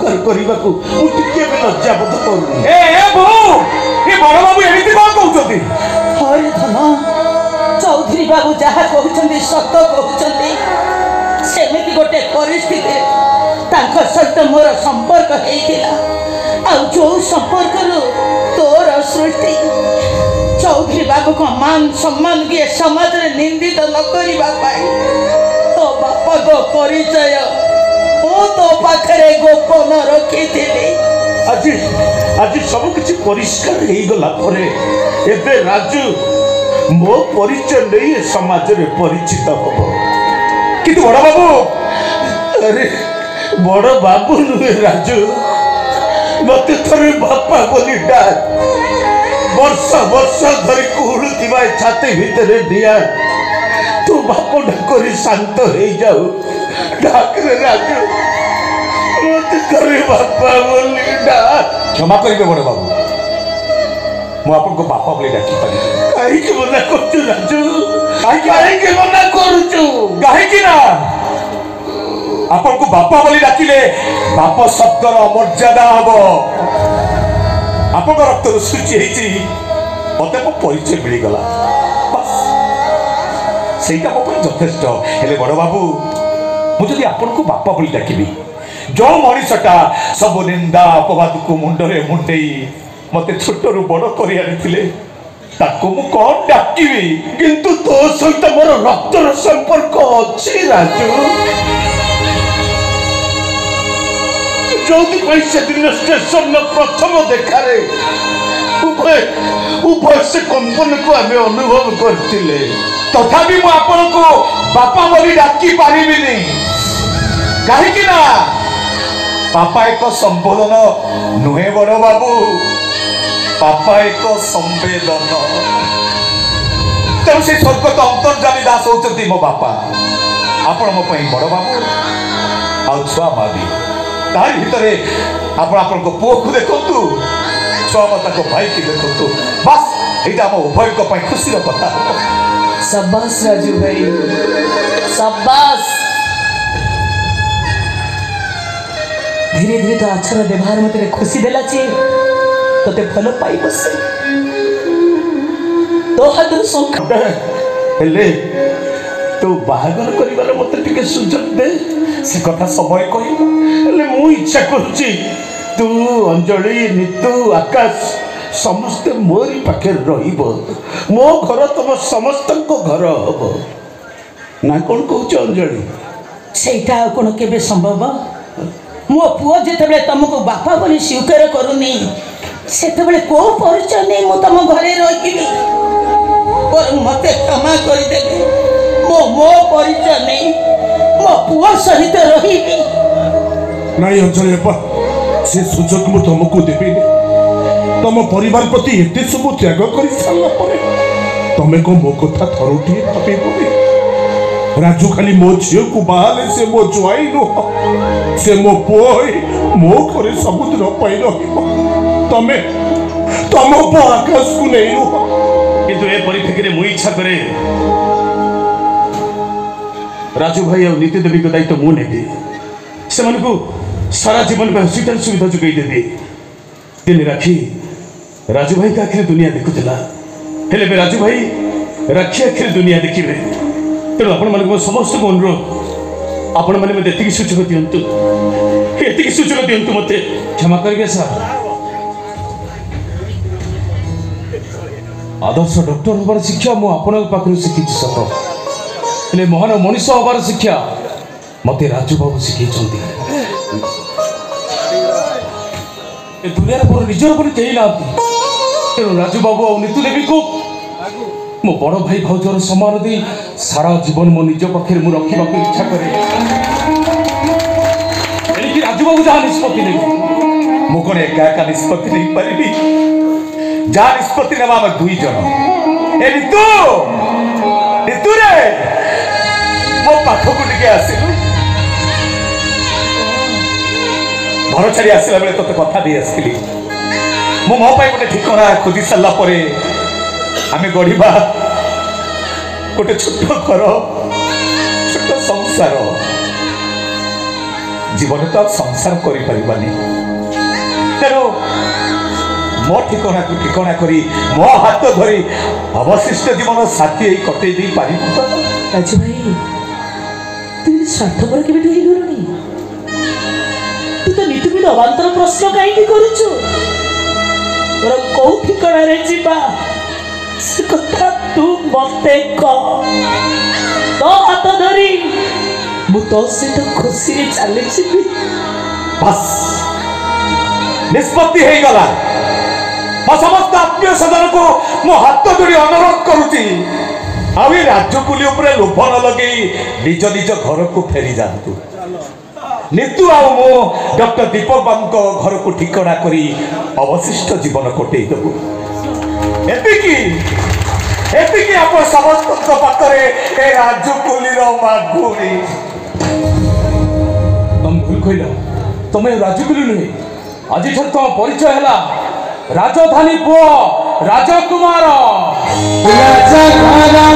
व्यवहार करने को मुझे लज्जा बोध करूँ। बड़ बाबू एमती कौन कहते? हरे धन चौधरी बाबू जहाँ कहते सत कहते सेमती गोटे परिस्थिति सहित मोर संपर्क होता जो संपर्क तोर सृष्टि चौधरी बाबू को मान सम्मान किए समाज में निंदित न करने तो बापा को परिचय मु तो पाखरे गोपन रखी आज आज सब किसी परिष्कार हो गला एबे राजू मो परिचय नहीं समाज में परिचित हम किंतु बड़ बाबू अरे बड़ बाबू नुहे राजू मत थोड़े बापा बोली डाक वर्ष वर्ष धरी कुहुड़ुवा छाती भितर दिया तू बाप डाक शांत हो जाऊ डाक रे राजू मत थोड़े बापा बोली डाक क्षमा करेंगे बड़ बाबू मु आपन को बापा बोली डाकी पारि कहीं मना कर राजू कहीं मना कर ना आपन को बापा बोली डाकिले बाप शब्दर अमर्यादा हम आपन रक्त सूची मत मो परिचय मिलगला बस सहीटा मो यथेष्ट हेले बड़ बाबू मुझे आपन को बापा बोली डाकिबी जो मनीषटा सब निंदा अपवाद को मुंडरे मुंडे मत छोट रु बड़ कर कौन डाकिबी किंतु तो सहित मोर रक्तर संपर्क अच्छी राजू जो से दिन स्टेशन प्रथम देखा उभय से कंपन को आम अनुभव करते तथापि मु आपन को बापा बोली डाकी पारिबिनी कहीं ना बापा एक संबोधन नुहे बड़ बाबू बापा एक संवेदन तेणु से स्वर्गत अंतर्जामी दास होती मो बापा आपण मो बड़ बाबू आ छुआ मादी तारी भितरे आपण को पुओ को देखु छुआ माता को भाई की देखु बस यहाँ आम उभय खुशी कथा शाबाश राजू भाई शाबाश धीरे धीरे तो आचर व्यवहार मत खुशी देला चे तोते भल पाई बस तो हाथ हेले तो बाहागर करिवार मते टिके सुजोग दे से कथा समय कहले मु इच्छा करूची तू अंजलि नीतू आकाश समस्ते मोरी पाखे रहिबो मो घर तुम समस्त घर हम ना कौन कहूच अंजलि सेटा कौन केबे संभव मो पुओ जेतेबेले तुमको बापा बोली स्वीकार करूनी सेतेबेले को परिचय नहीं मु तुम घरे रहिबी पर मते क्षमा कर देबे मो परिचय नहीं मो पुओ सहित रहिबी नहीं अंजलि बापा से सुजोग मु तुमको देबी तुम परिवार प्रति एते सब त्याग कर सारा तमें को मो कथा थरुटी भावे बोली राजू खाली मो झील को बाहर से मो जुआई नुह से मो पुई मो घरे सबुदिन पाई तमे तुम पो आकाश को नहीं नुह किंतु ए परिप्रेक्षी मु इच्छा करे राजू भाई और नीति देवी को दायित्व मु नेबी से सारा जीवन में हॉस्पिटल सुविधा जोगाई देवी दिन राखी राजू भाई का आखिर दुनिया देखुला हेले राजू भाई राखी आखिर दुनिया देखिए तेणु आपण मान समस्त को अनुरोध आपण मैंने ये सूचक दिंतु ये सूचक दिंतु मत क्षमा करेंगे सर आदर्श डॉक्टर हबार शिक्षा मु आपण पाखु शिखी सत हेले महान मनीष हबार शिक्षा मत राजू बाबू शिखी दुनिया पर निजर पर कही ना तेणु राजू बाबू और नीतू देवी को मो बड़ भाई भाउजर समान दे सारा जीवन मो निज पक्षे मु रखा इच्छा करे राजू बाबू जहाँ निष्पत्ति नहीं मु कौन एका एका निष्पत्ति नहीं पारि जहाँ निष्पत्ति ना आम दुई जन ए ऋतु ऋतु रे मो पाखक टिके आसिलु घर छाड़ी आसला बेले तोते कथा दे आसली मो मो पाई गोटे ठिकाना खोजी सारा पर आम गढ़ा गोटे छोट घर छोट संसार जीवन तो संसार करि परिबानी तेणु मो ठिकना को ठिकना करी मो हाथ धरी अवशिष्ट जीवन साथी कटे दे पारि तो राजू भाई तू स्वार्थपर के बेटे गलुनी तू तो नीति अवांतर प्रश्न कहीं करुचु तोर कौ ठिकना रे जीवा से कथा तू मते कह तो हाथ धरी मु तो सहित खुशी रे चली जीवी बस निष्पत्ति हो गला मो समस्त आत्मीय स्वजन को मो हाथ जोड़ी अनुरोध करुची आवी राज्यकुली उपरे लोभ न लगे निज निज घर को फेरी जातु नितु आ मो डॉक्टर दीपक बाबू घर को ठिकना करी अवशिष्ट जीवन कटे देबु एतिकी आप समस्त पाखरे ए राज्यकुली रो मागुरी तुम भूल कहल तुम्हें राजकुली नुहे आज तुम परिचय है राजधानी पुओ राजकुमार राजा